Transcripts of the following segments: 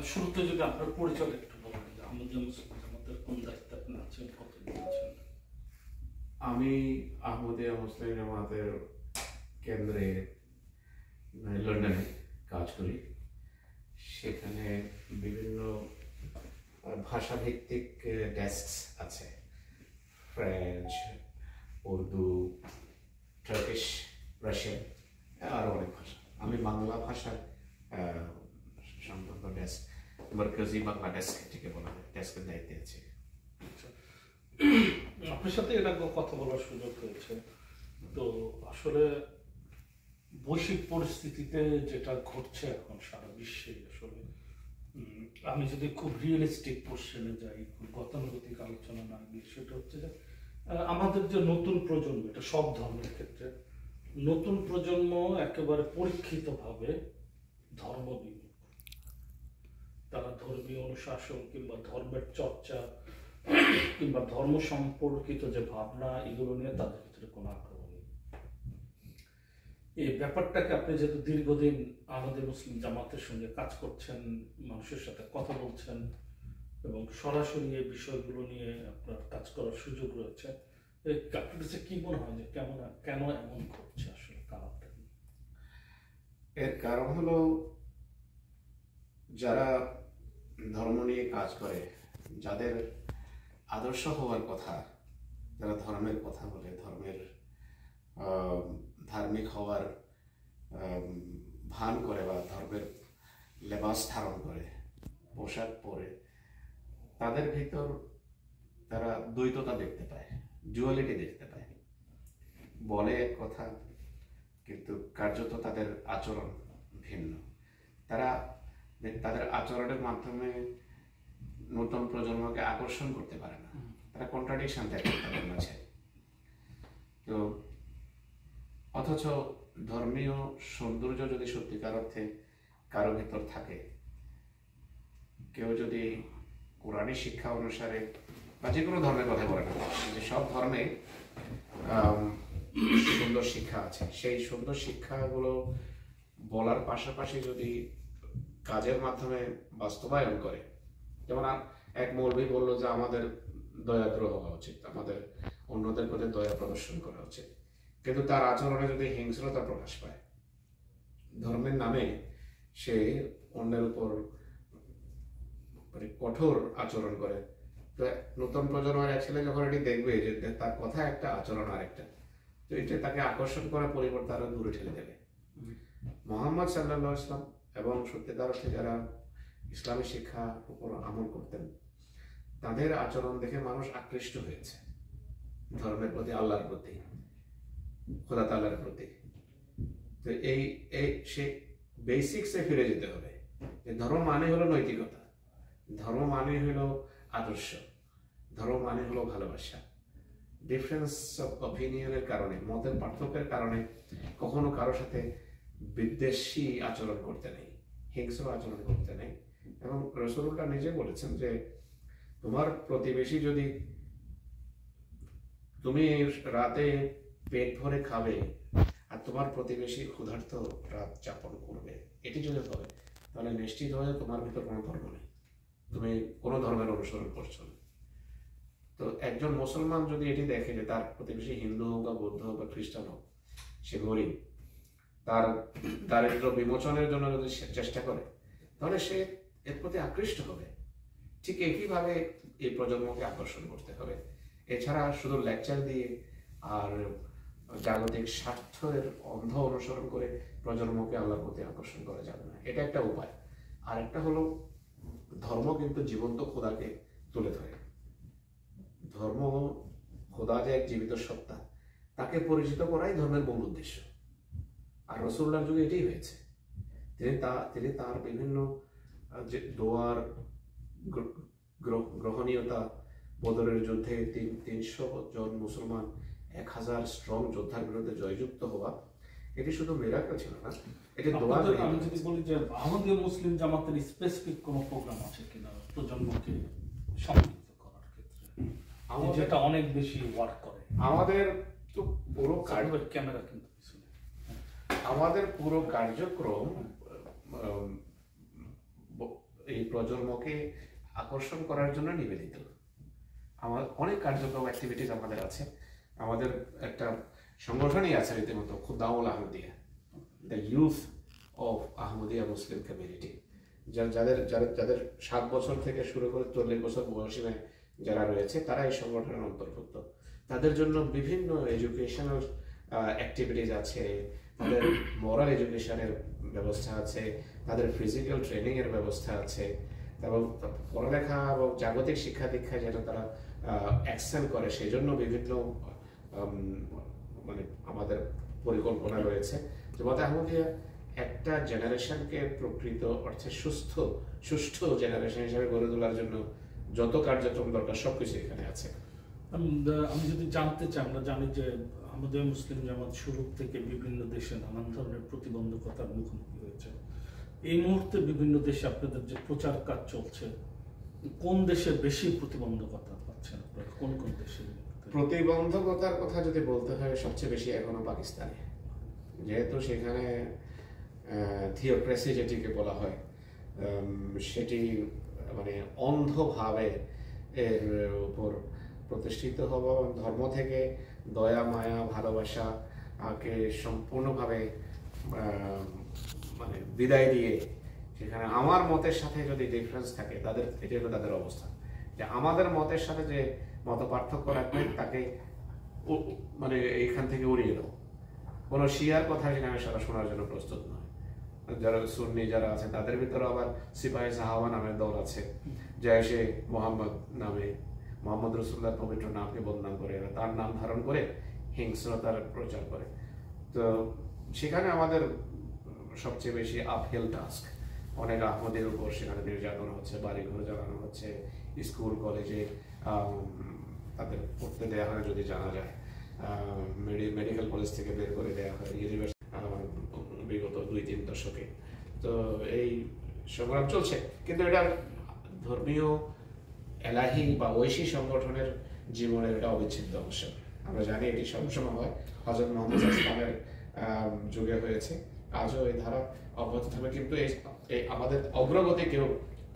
শুরুতে যদি আপনার পরিচয় একটু বলেন যে আহমদিয়া মুসলিম জামাতের কোন দায়িত্বে আপনি আছেন, কতদিন আছেন? আমি আহমদিয়া মুসলিম জামাতের কেন্দ্রে লন্ডনে কাজ করি। সেখানে বিভিন্ন ভাষাভিত্তিক ডেস্ক আছে, ফ্রেঞ্চ, উর্দু, টার্কিশ, রাশিয়ান, আরও অনেক ভাষা। আমি বাংলা ভাষার সম্পর্ক ডেস্ক, মার্কাজি বাংলা ডেস্ক থেকে বলা হয়, ডেস্কের দায়িত্বে আছে। আপনার সাথে এর আগে কথা বলার সুযোগ হয়েছে। তো আসলে বৈশ্বিক পরিস্থিতিতে যেটা ঘটছে এখন সারা বিশ্বে, আসলে আমি যদি খুব রিয়েলিস্টিক কোশ্চেনে যাই, খুব গতানুগতিক আলোচনা না গিয়ে, সেটা হচ্ছে যে আমাদের যে নতুন প্রজন্ম, এটা সব ধর্মের ক্ষেত্রে নতুন প্রজন্ম একেবারে পরীক্ষিতভাবে ধর্মবিমুখ। তারা ধর্মীয় অনুশাসন কিংবা ধর্মের চর্চা কিংবা ধর্ম সম্পর্কিত যে ভাবনা, এগুলো নিয়ে তাদের ভিতরে কোনো আগ্রহ নেই। এই ব্যাপারটাকে আপনি যেহেতু দীর্ঘদিন আহমদিয়া মুসলিম জামাতের সঙ্গে কাজ করছেন, মানুষের সাথে কথা বলছেন এবং সরাসরি এই বিষয়গুলো নিয়ে আপনার কাজ করার সুযোগ রয়েছে, আপনার কাছে কি মনে হয় যে কেন এমন ঘটছে? আসলে কারণটা কি? এর কারণ হলো, যারা ধর্ম নিয়ে কাজ করে, যাদের আদর্শ হওয়ার কথা, যারা ধর্মের কথা বলে, ধার্মিক হওয়ার ভান করে বা ধর্মের লেবাস ধারণ করে, পোশাক পরে, তাদের ভিতর তারা দ্বৈততা দেখতে পায়, ডুয়ালিটি দেখতে পায়। বলে এক কথা, কিন্তু কার্যত তাদের আচরণ ভিন্ন। তারা তাদের আচরণের মাধ্যমে নতুন প্রজন্মকে আকর্ষণ করতে পারে না। তারা কন্ট্রাডিকশন থাকে তাদের মাঝে। তো অথচ ধর্মীয় সৌন্দর্য যদি সত্যিকার অর্থে কারো ভিতর থাকে, কেউ যদি কোরআনী শিক্ষা অনুসারে বা যে কোনো ধর্মের কথা বলে না, যে সব ধর্মে সুন্দর শিক্ষা আছে, সেই সুন্দর শিক্ষাগুলো বলার পাশাপাশি যদি কাজের মাধ্যমে বাস্তবায়ন করে, যেমন এক মৌলবী বললো যে আমাদের দয়াদ্র হওয়া উচিত, আমাদের অন্যদের প্রতি দয়া প্রদর্শন করা উচিত, কিন্তু তার আচরণে যদি হিংস্রতা প্রকাশ পায়, ধর্মের নামে সে অন্যের উপর কঠোর আচরণ করে, তো নতুন প্রজন্মের এক ছেলে যখন এটি দেখবে যে তার কথা একটা, আচরণ আরেকটা, তো এটা তাকে আকর্ষণ করার পরিবর্তে আরো দূরে ঠেলে দেবে। মুহাম্মদ সাল্লাল্লাহু আলাইহি ওয়াসাল্লাম এবং সত্যিকার অর্থে যারা ইসলামী শিক্ষার উপর আমল করতেন, তাদের আচরণ দেখে মানুষ আকৃষ্ট হয়েছে ধর্মের প্রতি, আল্লাহর প্রতি, খোদা তাআলার প্রতি। তো এই সে বেসিক্সে ফিরে যেতে হবে, যে ধর্ম মানে হলো নৈতিকতা, ধর্ম মানে হলো আদর্শ, ধর্ম মানে হলো ভালোবাসা। ডিফারেন্স অফ অপিনিয়নের কারণে, মতের পার্থক্যের কারণে কখনো কারোর সাথে বিদ্বেষী আচরণ করতে নেই, হিংস্র আচরণ করতে নেই। এবং রাসূলুল্লাহ নিজে বলেছেন যে তোমার প্রতিবেশী যদি, তুমি রাতে পেট ভরে খাবে আর তোমার প্রতিবেশী ক্ষুধার্ত রাত যাপন করবে, এটি যদি হয়, তাহলে নিশ্চিত হয়ে তোমার ভিতর কোনো ধর্ম নেই, তুমি কোনো ধর্মের অনুসরণ করছো না। তো একজন মুসলমান যদি এটি দেখে যে তার প্রতিবেশী হিন্দু হোক বা বৌদ্ধ হোক বা খ্রিস্টান হোক, সে গরিব, তার দারিদ্র বিমোচনের জন্য যদি চেষ্টা করে, তাহলে সে এর প্রতি আকৃষ্ট হবে। ঠিক একইভাবে এই প্রজন্মকে আকর্ষণ করতে হবে। এছাড়া শুধু লেকচার দিয়ে আর জাগতিক স্বার্থের অন্ধ অনুসরণ করে প্রজন্মকে আল্লাহর প্রতি আকর্ষণ করা যাবে না, এটা একটা উপায়। আর একটা হলো, ধর্ম কিন্তু জীবন্ত খোদাকে তুলে ধরে। ধর্ম, খোদা যে এক জীবিত সত্তা, তাকে পরিচিত করাই ধর্মের মূল উদ্দেশ্য। আর রাসূলুল্লাহর যুগে এটাই হয়েছে। তিনি তার বিভিন্ন যে দোয়ার গ্রহণীয়তা, বদরের যুদ্ধে 300 জন মুসলমান 1000 স্ট্রং যোদ্ধার বিরুদ্ধে জয়যুক্ত হওয়া, এটি শুধু মিরাকেল ছিল না, এটি দোয়া। আমি যদি বলি যে আহমদিয়া মুসলিম জামাতের স্পেসিফিক কোনো প্রোগ্রাম আছে কিনা প্রজন্মকে সম্পৃক্ত করার ক্ষেত্রে, যেটা অনেক বেশি ওয়ার্ক করে? আমাদের তো পুরো ক্যামেরা কিন্তু আমাদের পুরো কার্যক্রম এই প্রজন্মকে আকর্ষণ করার জন্য নিবেদিত। আমার অনেক কার্যক্রম অ্যাক্টিভিটিস আমাদের আছে। আমাদের একটা সংগঠনই আছে রীতিমতো Khuddamul Ahmadiyya, the youth of Ahmadiyya Muslim community, যাদের যাদের যাদের 7 বছর থেকে শুরু করে 40 বছর বয়সীমে যারা রয়েছে তারা এই সংগঠনের অন্তর্ভুক্ত। তাদের জন্য বিভিন্ন এডুকেশনাল অ্যাক্টিভিটিস আছে, তাদের মোরাল এডুকেশনের ব্যবস্থা আছে, তাদের ফিজিক্যাল ট্রেনিংয়ের ব্যবস্থা আছে, এবং পড়ালেখা এবং জাগতিক শিক্ষা দীক্ষায় যেন তারা এক্সেল করে সেই জন্য বিভিন্ন মানে আমাদের পরিকল্পনা রয়েছে। জামাত আহমদিয়া একটা জেনারেশনকে প্রকৃত অর্থে সুষ্ঠু জেনারেশন হিসেবে গড়ে তোলার জন্য যত কার্যক্রম দরকার সবকিছু এখানে আছে। আমি যদি জানতে চাই, আমরা জানি যে আমাদের মুসলিম জামাত শুরু থেকে বিভিন্ন দেশে নানান ধরনের প্রতিবন্ধকতার মুখোমুখি হয়েছে। এই মুহূর্তে বিভিন্ন দেশে আপনাদের যে প্রচার কাজ চলছে, কোন দেশে বেশি প্রতিবন্ধকতা পাচ্ছেন আপনারা? কোন কোন দেশে প্রতিবন্ধকতার কথা যদি বলতে হয়, সবচেয়ে বেশি এখনো পাকিস্তানে, যেহেতু সেখানে থিওক্রেসি যেটিকে বলা হয় সেটি মানে অন্ধভাবে এর উপর প্রতিষ্ঠিত হওয়া, ধর্ম থেকে দয়া মায়া ভালোবাসাকে সম্পূর্ণভাবে মানে বিদায় দিয়ে সেখানে আমার মতের সাথে যদি ডিফারেন্স থাকে তাদের, এটি হলো তাদের অবস্থা, যে আমাদের মতের সাথে যে মত পার্থক্য রাখবে তাকে মানে এইখান থেকে উড়িয়ে দাও। কোনো শিয়ার কথা সেখানে সারা শোনার জন্য প্রস্তুত নয়। যারা সুন্নি যারা আছে তাদের ভিতরে আবার সিপাহী সাহাবা নামের দল আছে, জয়শে মোহাম্মদ নামে মোহাম্মদ রসুল্লাহ পবিত্র নামকে বদনাম করে, তার নাম ধারণ করে হিংস্রতার প্রচার করে। তো সেখানে আমাদের সবচেয়ে বেশি আপহিল টাস্ক। অনেক আহমদের উপর সেখানে নির্যাতন হচ্ছে, বাড়িঘর জ্বালানো হচ্ছে, স্কুল কলেজে তাদের পড়তে দেওয়া হয় যদি জানা যায়, মেডিকেল কলেজ থেকে বের করে দেওয়া হয়, ইউনিভার্সিটি বিগত 2-3 দশকে। তো এই সংগ্রাম চলছে, কিন্তু এটা ধর্মীয় এলাহি বা ঐশী সংগঠনের জীবনের এটা অবিচ্ছেদ্য অংশ। আমরা জানি এটি সবসময় হয়, হযরত মুহাম্মদ ইসলামের যুগে হয়েছে, আজও এই ধারা অব্যাহত থাকবে, কিন্তু এই আমাদের অগ্রগতি কেউ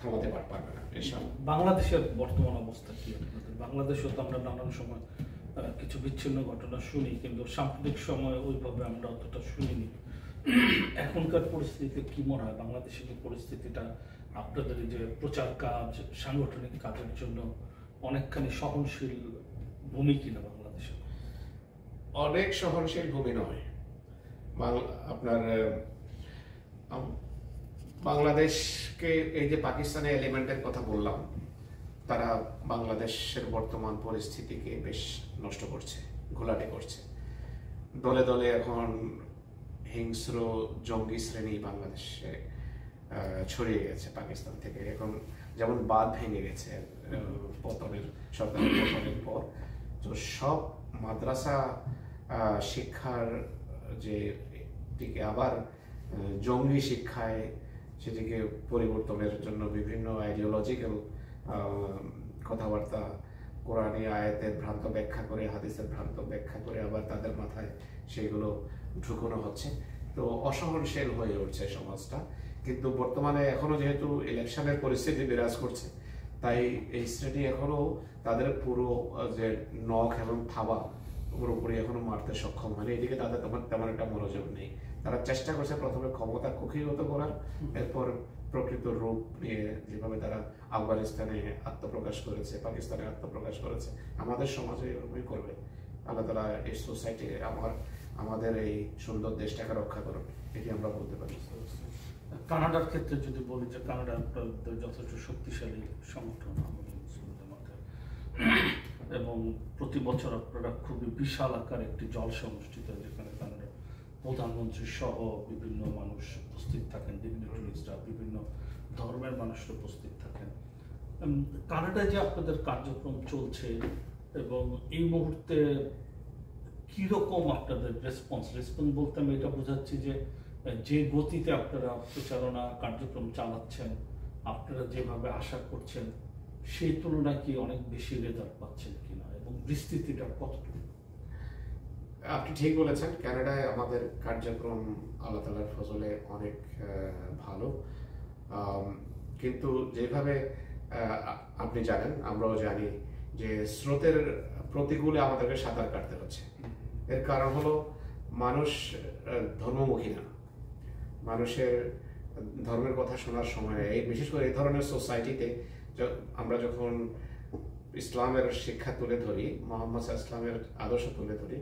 থামাতে পারবে না ইনশাআল্লাহ। বাংলাদেশের বর্তমান অবস্থা কি? বাংলাদেশেও তো আমরা নানান সময় কিছু বিচ্ছিন্ন ঘটনা শুনি, কিন্তু সাম্প্রতিক সময় ওইভাবে আমরা অতটা শুনিনি। এখনকার পরিস্থিতিতে কি মনে হয় বাংলাদেশের পরিস্থিতিটা আপনাদের যে প্রচার কাজ, সাংগঠনিক কাজের জন্য অনেকখানি সহনশীল ভূমি কিনা বাংলাদেশে? অনেক সহনশীল ভূমি নয়। আপনার বাংলাদেশকে এই যে পাকিস্তানের এলিমেন্টের কথা বললাম, তারা বাংলাদেশের বর্তমান পরিস্থিতিকে বেশ নষ্ট করছে, ঘোলাটে করছে। দলে দলে এখন হিংস্র জঙ্গি শ্রেণী বাংলাদেশে ছড়িয়ে গেছে পাকিস্তান থেকে। এখন যেমন বাঁধ ভেঙে গেছে সরকারের পতনের পর, তো সব মাদ্রাসা শিক্ষার যে টিকে আবার জঙ্গি শিক্ষায় সেটিকে পরিবর্তনের জন্য বিভিন্ন আইডিওলজিক্যাল কথাবার্তা, কোরআনী আয়াতের ভ্রান্ত ব্যাখ্যা করে, হাদিসের ভ্রান্ত ব্যাখ্যা করে আবার তাদের মাথায় সেগুলো ঢুকানো হচ্ছে। তো অসহনশীল হয়ে উঠছে সমাজটা। কিন্তু বর্তমানে এখনো যেহেতু ইলেকশনের পরিস্থিতি বিরাজ করছে, তাই এই শ্রেণী এখনো তাদের পুরো যে নখ এবং থাবা পুরোপুরি এখনো মারতে সক্ষম হয়নি। এদিকে তাদের তেমন একটা মনোযোগ নেই। তারা চেষ্টা করছে প্রথমে ক্ষমতা কুক্ষিগত করার, এরপর প্রকৃত রূপ নিয়ে যেভাবে তারা আফগানিস্তানে আত্মপ্রকাশ করেছে, পাকিস্তানে আত্মপ্রকাশ করেছে, আমাদের সমাজে এরকমই করবে। আল্লাহ তাআলা এই সোসাইটি আমাদের এই সুন্দর দেশটাকে রক্ষা করুন, এটি আমরা বলতে পারি। কানাডার ক্ষেত্রে যদি বলি যে কানাডা যথেষ্ট শক্তিশালী সংগঠন আমাদের মুসলিম জামাতের, এবং প্রতি বছর আপনারা খুবই বিশাল আকার একটি জলসা অনুষ্ঠিত হয়, যেখানে কানাডার প্রধানমন্ত্রী সহ বিভিন্ন মানুষ উপস্থিত থাকেন, ডিগনিটারিজরা, বিভিন্ন ধর্মের মানুষরা উপস্থিত থাকেন। কানাডায় যে আপনাদের কার্যক্রম চলছে, এবং এই মুহূর্তে কিরকম আপনাদের রেসপন্স বলতে আমি এটা বোঝাচ্ছি যে গতিতে আপনারা প্রচারণা কার্যক্রম চালাচ্ছেন, আপনারা যেভাবে আশা করছেন সেই তুলনায় কি অনেক বেশি রেজাল্ট পাচ্ছেন কিনা, এবং বিস্তৃতিটা কতটুকু? আপনি ঠিক বলেছেন, কানাডায় আমাদের কার্যক্রম আল্লাহ তাআলার ফজলে অনেক ভালো। কিন্তু যেভাবে আপনি জানেন, আমরাও জানি যে স্রোতের প্রতিকূলে আমাদেরকে সাঁতার কাটতে হচ্ছে। এর কারণ হলো মানুষ ধর্মমুখী না। মানুষের ধর্মের কথা শোনার সময়, এই বিশেষ করে এই ধরনের সোসাইটিতে আমরা যখন ইসলামের শিক্ষা তুলে ধরি, মোহাম্মদ ইসলামের আদর্শ তুলে ধরি,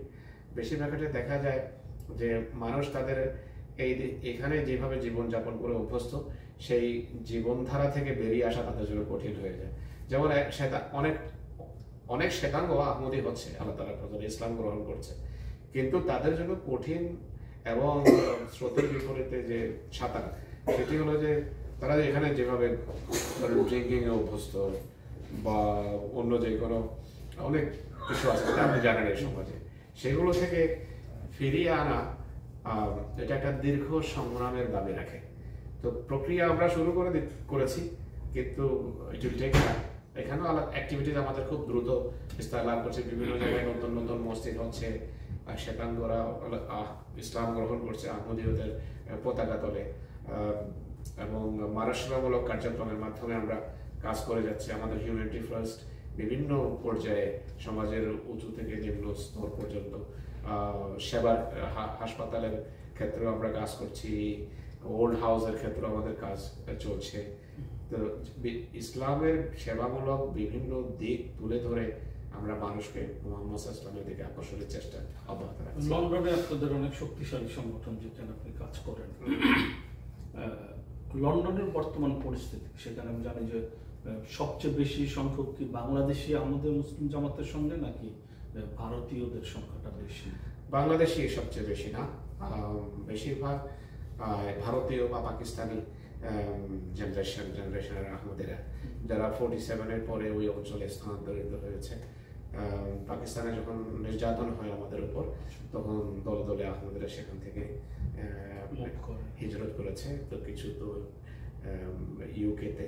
বেশিরভাগ ক্ষেত্রে দেখা যায় যে মানুষ তাদের এখানে যেভাবে জীবনযাপন করে অভ্যস্ত, সেই জীবনধারা থেকে বেরিয়ে আসা তাদের জন্য কঠিন হয়ে যায়। যেমন অনেক অনেক শ্বেতাঙ্গ আহমদী হচ্ছে, আল্লাহ তাআলার ফজলে ইসলাম গ্রহণ করছে, কিন্তু তাদের জন্য কঠিন এবং স্রোতের বিপরীতে যে সাঁতার, সেটি হলো যে তারা এখানে যেভাবে ড্রিঙ্কিং এ অভ্যস্ত বা অন্য যে কোনো অনেক কিছু আছে যেটা আপনি জানেন এই সমাজে, সেগুলো থেকে ফিরিয়ে আনা এটা একটা দীর্ঘ সংগ্রামের দাবি রাখে। তো প্রক্রিয়া আমরা শুরু করেছি, কিন্তু ইট উইল টেক টাইম। এখানেও আলাদা অ্যাক্টিভিটিস আমাদের খুব দ্রুত বিস্তার লাভ করছে। বিভিন্ন জায়গায় নতুন নতুন মসজিদ হচ্ছে, শ্বেতাঙ্গরা ইসলাম গ্রহণ করছে আহমদীয়দের পতাকা তলে, এবং মানসিকতামূলক কার্যক্রমের মাধ্যমে আমরা কাজ করে যাচ্ছি। আমাদের হিউম্যানিটি ফার্স্ট বিভিন্ন পর্যায়ে, সমাজের উঁচু থেকে নিম্ন স্তর পর্যন্ত, সেবার হাসপাতালের ক্ষেত্রেও আমরা কাজ করছি, ওল্ড হাউসের ক্ষেত্রেও আমাদের কাজ চলছে। তো ইসলামের সেবামূলক বিভিন্ন দিক তুলে ধরে আমরা মানুষকে মুহাম্মদ ইসলামের দিকে আকর্ষণের চেষ্টা অব্যাহত রাখছি। লন্ডনে আপনাদের অনেক শক্তিশালী সংগঠন, যেখানে আপনি কাজ করেন। লন্ডনের বর্তমান পরিস্থিতি, সেখানে আমি জানি যে সবচেয়ে বেশি সংখ্যক কি বাংলাদেশি আমাদের মুসলিম জামাতের সঙ্গে, নাকি ভারতীয়দের সংখ্যাটা বেশি? বাংলাদেশি সবচেয়ে বেশি না, বেশিরভাগ ভারতীয় বা পাকিস্তানি জেনারেশনের আহমদীরা, যারা 47-এর পরে ওই অঞ্চলে স্থানান্তরিত হয়েছে। পাকিস্তানে যখন নির্যাতন হয় আমাদের উপর, তখন দলে দলে আহমদীরা সেখান থেকে হিজরত করেছে। তো কিছু তো ইউকেতে,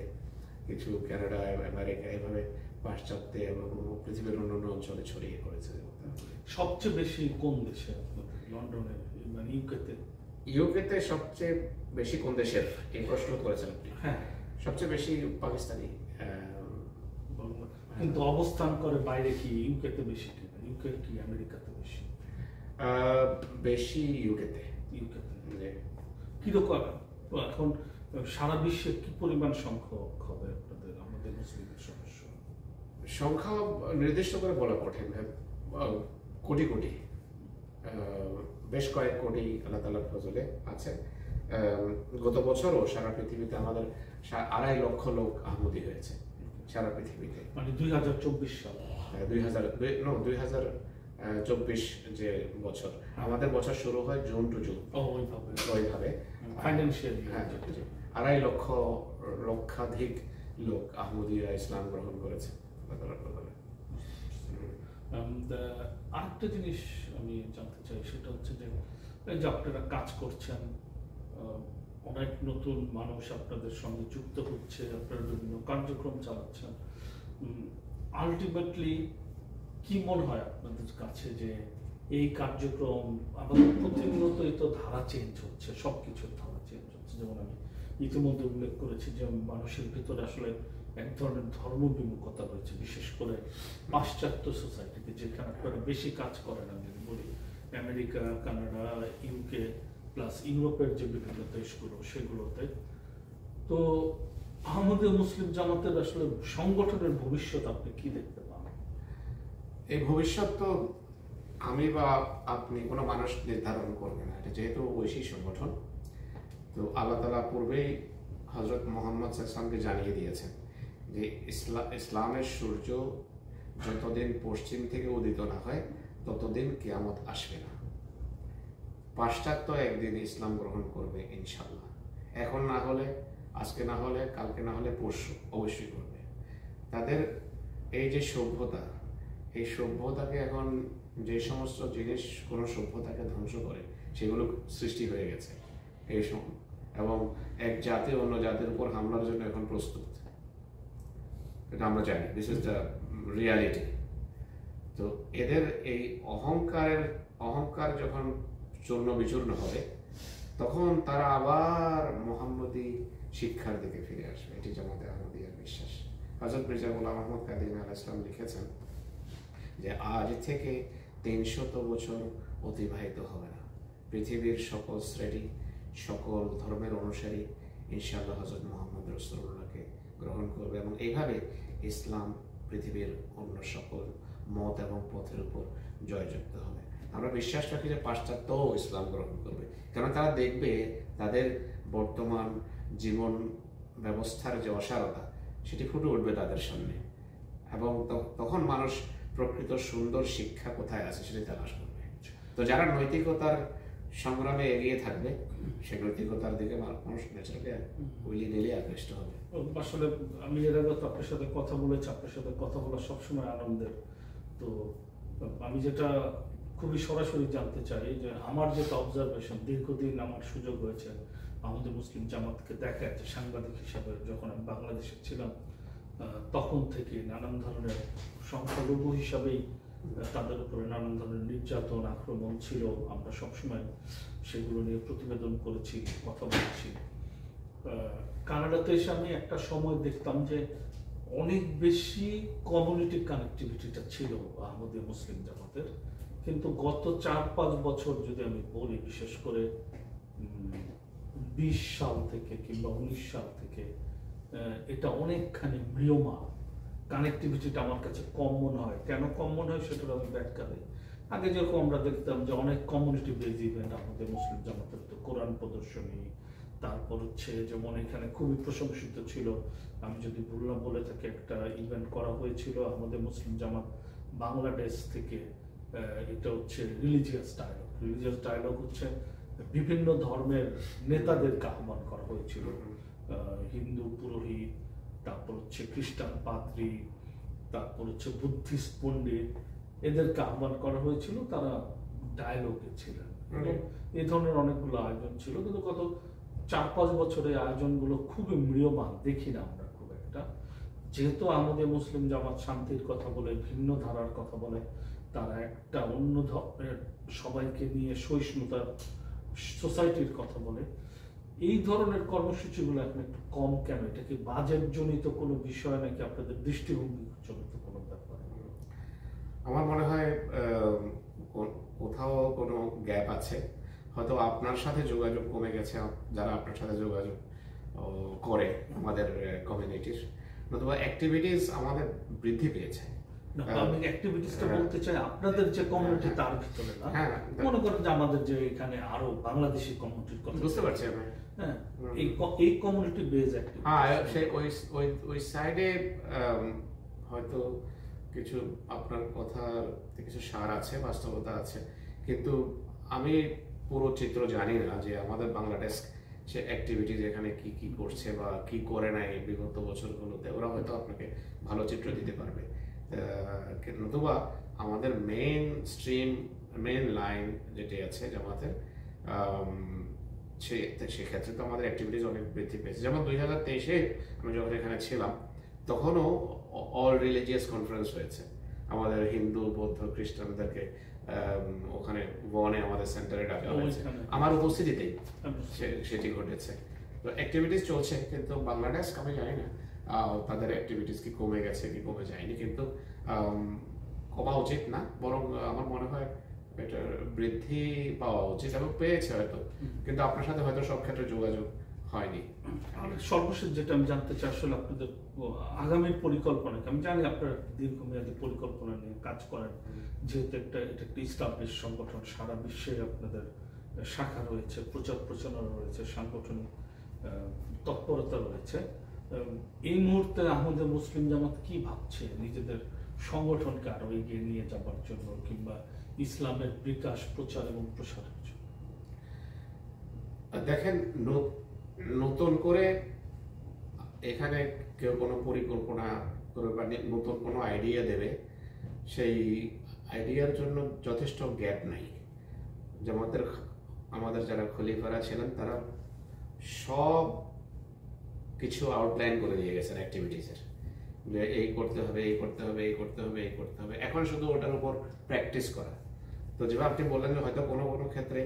কিছু কানাডা, আমেরিকা, এভাবে পাশ্চাত্যে এবং পৃথিবীর অন্যান্য অঞ্চলে ছড়িয়ে পড়েছে। সবচেয়ে বেশি কোন দেশে আপনাদের? লন্ডনে, মানে ইউকেতে? ইউকেতে সবচেয়ে বেশি কোন দেশের এই প্রশ্ন করেছেন আপনি? হ্যাঁ, সবচেয়ে বেশি পাকিস্তানি। কিন্তু অবস্থান করে বাইরে কি ইউকেতে বেশি, কিনা ইউকে কি আমেরিকাতে বেশি? বেশি ইউকেতে। ইউকেতে কিরকম এখন সারা বিশ্বে কি পরিমাণ সংখ্যক হবে আপনাদের, আমাদের মুসলিমের সদস্য? সংখ্যা নির্দিষ্ট করে বলা কঠিন, কোটি কোটি, বেশ কয়েক কোটি আল্লাহ তাআলার ফজলে আছে। গত বছরও সারা পৃথিবীতে আমাদের 2.5 লক্ষ লোক আহমদী হয়েছে সারা পৃথিবীতে। মানে 2024 সাল, 2024 যে বছর, আমাদের বছর শুরু হয় জুন টু জুন, ওইভাবে ফাইন্যান্সিয়ালি 2.5 লক্ষাধিক লোক আহমদীরা ইসলাম গ্রহণ করেছে। আরেকটা জিনিস আমি জানতে চাই, সেটা হচ্ছে যে এই যে আপনারা কাজ করছেন, অনেক নতুন মানুষ আপনাদের সঙ্গে যুক্ত হচ্ছে, আপনারা বিভিন্ন কার্যক্রম চালাচ্ছেন, আলটিমেটলি কি মনে হয় আপনাদের কাছে যে এই কার্যক্রম আমাদের প্রতিনিয়তই তো ধারা চেঞ্জ হচ্ছে, সবকিছুর ধারা চেঞ্জ হচ্ছে। যেমন আমি ইতিমধ্যে উল্লেখ করেছি যে মানুষের ভিতরে আসলে এক ধরনের ধর্মবিমুখতা রয়েছে, বিশেষ করে পাশ্চাত্য সোসাইটিতে, যেখানে আপনারা বেশি কাজ করেন। আমি যদি বলি আমেরিকা, কানাডা, ইউকে প্লাস ইউরোপের যে বিভিন্ন দেশগুলো, সেগুলোতে। তো আমাদের মুসলিম জামাতের আসলে সংগঠনের ভবিষ্যৎ আপনি কি দেখতে পান? এই ভবিষ্যৎ তো আমি বা আপনি, কোনো মানুষ নির্ধারণ করবে না। এটা যেহেতু ঐশী সংগঠন, তো আল্লাহ তাআলা পূর্বেই হযরত মুহাম্মদ সাল্লাল্লাহু জানিয়ে দিয়েছেন যে ইসলামের সূর্য যতদিন পশ্চিম থেকে উদিত না হয় ততদিন কিয়ামত আসবে না। পাশ্চাত্য একদিন ইসলাম গ্রহণ করবে ইনশাআল্লাহ। এখন না হলে, আজকে না হলে, কালকে না হলে পরশু অবশ্যই করবে। তাদের এই যে সভ্যতা, এই সভ্যতাকে এখন যে সমস্ত জিনিস কোনো সভ্যতাকে ধ্বংস করে, সেগুলো সৃষ্টি হয়ে গেছে এই সময়, এবং এক জাতি অন্য জাতির উপর হামলার জন্য এখন প্রস্তুত। এটা আমরা জানি, দিস ইজ দ্য রিয়ালিটি। তো এদের এই অহংকার যখন চূর্ণ বিচূর্ণ হবে, তখন তারা আবার মোহাম্মদী শিক্ষার দিকে ফিরে আসবে, এটি জামাতে আহমদিয়ার বিশ্বাস। হযরত মির্জা গোলাম আহমদ কাদির আলাইহিস সালাম লিখেছেন যে আজ থেকে 300 বছর অতিবাহিত হবে না, পৃথিবীর সকল শ্রেণী সকল ধর্মের অনুসারী ইনশাআল্লাহ হযরত মুহাম্মদ রাসূলুল্লাহকে গ্রহণ করবে, এবং এইভাবে ইসলাম পৃথিবীর অন্য সকল মত এবং পথের উপর জয়যুক্ত হবে। আমরা বিশ্বাস রাখি যে পাশ্চাত্যও ইসলাম গ্রহণ করবে, কারণ তারা দেখবে তাদের বর্তমান জীবন ব্যবস্থার যে অসারতা সেটি ফুটে উঠবে তাদের সামনে, এবং তখন মানুষ প্রকৃত সুন্দর শিক্ষা কোথায় আছে সেটি তালাশ করবে। তো যারা নৈতিকতার সংগ্রামে এগিয়ে থাকবে সেই নৈতিকতার দিকে মানুষ ন্যাচারালি উইলি নিলে আকৃষ্ট হবে। আসলে আমি এর আগে আপনার সাথে কথা বলেছি, আপনার সাথে কথা বলা সবসময় আনন্দের। তো আমি যেটা খুবই সরাসরি জানতে চাই যে আমার যেটা অবজারভেশন, দীর্ঘদিন আমার সুযোগ হয়েছে আমাদের মুসলিম জামাতকে দেখা, যে সাংবাদিক হিসাবে যখন আমি বাংলাদেশে ছিলাম তখন থেকে নানান ধরনের সংখ্যালঘু হিসাবেই তাদের উপরে নানান ধরনের নির্যাতন আক্রমণ ছিল, আমরা সবসময় সেগুলো নিয়ে প্রতিবেদন করেছি, কথা বলেছি। কানাডাতে এসে আমি একটা সময় দেখতাম যে অনেক বেশি কমিউনিটি কানেক্টিভিটিটা ছিল আহমদীয়া মুসলিম জামাতের, কিন্তু গত 4-5 বছর যদি আমি বলি, বিশেষ করে 20 সাল থেকে কিংবা 19 সাল থেকে এটা অনেকখানি ম্রিয়মাণ, কানেক্টিভিটিটা আমার কাছে কম মনে হয়। কেন কম মনে হয় সেটার আমি ব্যাখ্যা দিই। আগে যেরকম আমরা দেখতাম যে অনেক কমিউনিটি বেজ ইভেন্ট আমাদের মুসলিম জামাতের, তো কোরআন প্রদর্শনী, তারপর হচ্ছে যেমন এখানে খুবই প্রশংসিত ছিল, আমি যদি ভুল না বলে থাকি, একটা ইভেন্ট করা হয়েছিল আমাদের মুসলিম জামাত বাংলাদেশ থেকে। এটা হচ্ছে রিলিজিয়াস ডায়ালগ। রিলিজিয়াস ডায়ালগ হচ্ছে বিভিন্ন ধর্মের নেতাদেরকে আহ্বান করা হয়েছিল, হিন্দু পুরোহিত, তারপর হচ্ছে খ্রিস্টান পাদ্রী, তারপর হচ্ছে বুদ্ধিস্ট পণ্ডিত, এদেরকে আহ্বান করা হয়েছিল, তারা ডায়ালগে ছিলেন। এই ধরনের অনেকগুলো আয়োজন ছিল, কিন্তু গত 4-5 বছরে আয়োজনগুলো খুবই ম্রিয়মাণ দেখি না আমরা খুব একটা। যেহেতু আমাদের মুসলিম জামাত শান্তির কথা বলে, ভিন্ন ধারার কথা বলে, তারা একটা অন্য ধর্মের সবাইকে নিয়ে সহিষ্ণুতার সোসাইটির কথা বলে, এই ধরনের কর্মসূচিগুলো এখন একটু কম কেন? এটা কি বাজেট জনিত কোনো বিষয় নাকি আপনাদের দৃষ্টিভঙ্গি জনিত কোনো ব্যাপার? আমার মনে হয় কোথাও কোনো গ্যাপ আছে, হয়তো আপনার সাথে যোগাযোগ কমে গেছে, যারা আপনার সাথে যোগাযোগ করে আমাদের কমিউনিটির, নতুবা অ্যাক্টিভিটিস আমাদের বৃদ্ধি পেয়েছে। আমি অ্যাক্টিভিটিসটা বলতে চাই আপনাদের যে কমিউনিটি তার ভিতরে না, মনে করেন যে আমাদের যে এখানে আরো বাংলাদেশি কমিউনিটির কথা বুঝতে পারছি আমি। হ্যাঁ, এই কমিউনিটি বেজ অ্যাক্টিভিটি, হ্যাঁ, সেই ওই সাইডে হয়তো কিছু আপনার কথাতে কিছু সার আছে, বাস্তবতা আছে, কিন্তু আমি পুরো চিত্র জানি না যে আমাদের বাংলাদেশ সে অ্যাক্টিভিটিজ এখানে কি কি করছে বা কি করে নাই বিগত বছরগুলোতে, ওরা হয়তো আপনাকে ভালো চিত্র দিতে পারবে। নতুবা আমাদের মেইন লাইন যেটি আছে জামাতের, সেক্ষেত্রে তো আমাদের অ্যাক্টিভিটিজ অনেক বৃদ্ধি পেয়েছে। যেমন 2023-এ আমি যখন এখানে ছিলাম তখনও অল রিলিজিয়াস কনফারেন্স হয়েছে, আমাদের হিন্দু বৌদ্ধ খ্রিস্টানদেরকে ওখানে বনে আমাদের সেন্টারে ডাকা হয়েছে, আমার উপস্থিতিতেই সেটি ঘটেছে। তো অ্যাক্টিভিটিস চলছে, কিন্তু বাংলাদেশ আমি জানি না তাদের অ্যাক্টিভিটিস কি কমে গেছে কি কমে যায়নি, কিন্তু কমা উচিত না, বরং আমার মনে হয় এটা বৃদ্ধি পাওয়া উচিত, এবং পেয়েছে হয়তো, কিন্তু আপনার সাথে হয়তো সব ক্ষেত্রে যোগাযোগ হয়নি। সর্বশেষ যেটা আমি জানতে চাই, আসলে আপনাদের আগামী পরিকল্পনা, আমি জানি আপনারা দীর্ঘমেয়াদী পরিকল্পনা নিয়ে কাজ করেন, যেহেতু এটা একটা ইসলামিক সংগঠন, সারা বিশ্বে আপনাদের শাখা রয়েছে, প্রচার প্রচারণা রয়েছে, সাংগঠনিক তৎপরতা রয়েছে। এই মুহূর্তে আমাদের মুসলিম জামাত কি ভাবছে নিজেদের সংগঠনকে আরো এগিয়ে নিয়ে যাবার জন্য, কিংবা ইসলামের বিকাশ প্রচার এবং প্রসারের জন্য? দেখেন, নতুন করে এখানে কেউ কোনো পরিকল্পনা করবে বা নতুন কোনো আইডিয়া দেবে, সেই আইডিয়ার জন্য যথেষ্ট গ্যাপ নাই। আমাদের যারা খলিফারা ছিলেন তারা সব কিছু আউটলাইন করে দিয়ে গেছেন অ্যাক্টিভিটিসের, যে এই করতে হবে, এই করতে হবে, এই করতে হবে, এই করতে হবে, এখন শুধু ওটার উপর প্র্যাকটিস করা। তো যেভাবে আপনি বললেন যে হয়তো কোনো কোনো ক্ষেত্রে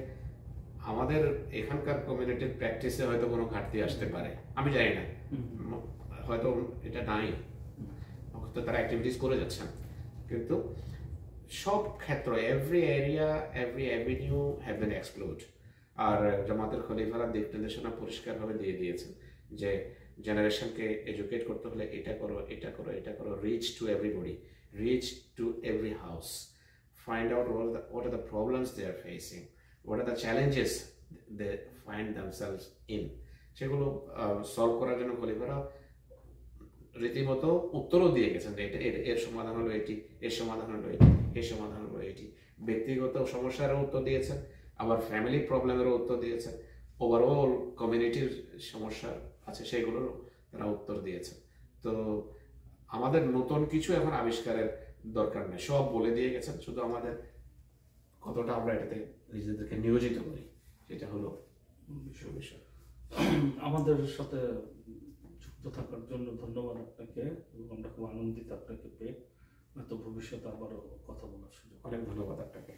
আমাদের এখানকার কমিউনিটির প্র্যাকটিসে হয়তো কোনো ঘাটতি আসতে পারে, আমি জানি না, হয়তো এটা নাই, হয়তো তারা অ্যাক্টিভিটিস করে যাচ্ছেন, কিন্তু সব ক্ষেত্র, every area, every avenue have been explored. আর জামাতের খলিফারা দিক নির্দেশনা পরিষ্কারভাবে দিয়ে দিয়েছেন যে জেনারেশনকে এডুকেট করতে হলে এটা করো, এটা করো, এটা করো, rich to everybody, rich to every house, find out what are the problems they are facing, what are the challenges they find themselves in, সেগুলো সলভ করার জন্য খলিফারা রীতিমতো উত্তরও দিয়ে গেছেন যে এর সমাধান হলো এটি, এর সমাধান হলো এটি, এর সমাধান হলো এটি। ব্যক্তিগত সমস্যারও উত্তর দিয়েছেন, আবার ফ্যামিলি প্রবলেমেরও উত্তর দিয়েছেন, ওভারঅল কমিউনিটির সমস্যা আছে সেগুলোরও তারা উত্তর দিয়েছেন। তো আমাদের নতুন কিছু এখন আবিষ্কারের দরকার নেই, সব বলে দিয়ে গেছেন, শুধু আমাদের কতটা আমরা এটাতে নিজেদেরকে নিয়োজিত করি সেটা হলো বিষয়। আমাদের সাথে যুক্ত থাকার জন্য ধন্যবাদ আপনাকে, এবং আমরা খুব আনন্দিত আপনাকে পেয়ে। হয়তো ভবিষ্যতে আবারও কথা বলার সুযোগ। অনেক ধন্যবাদ আপনাকে।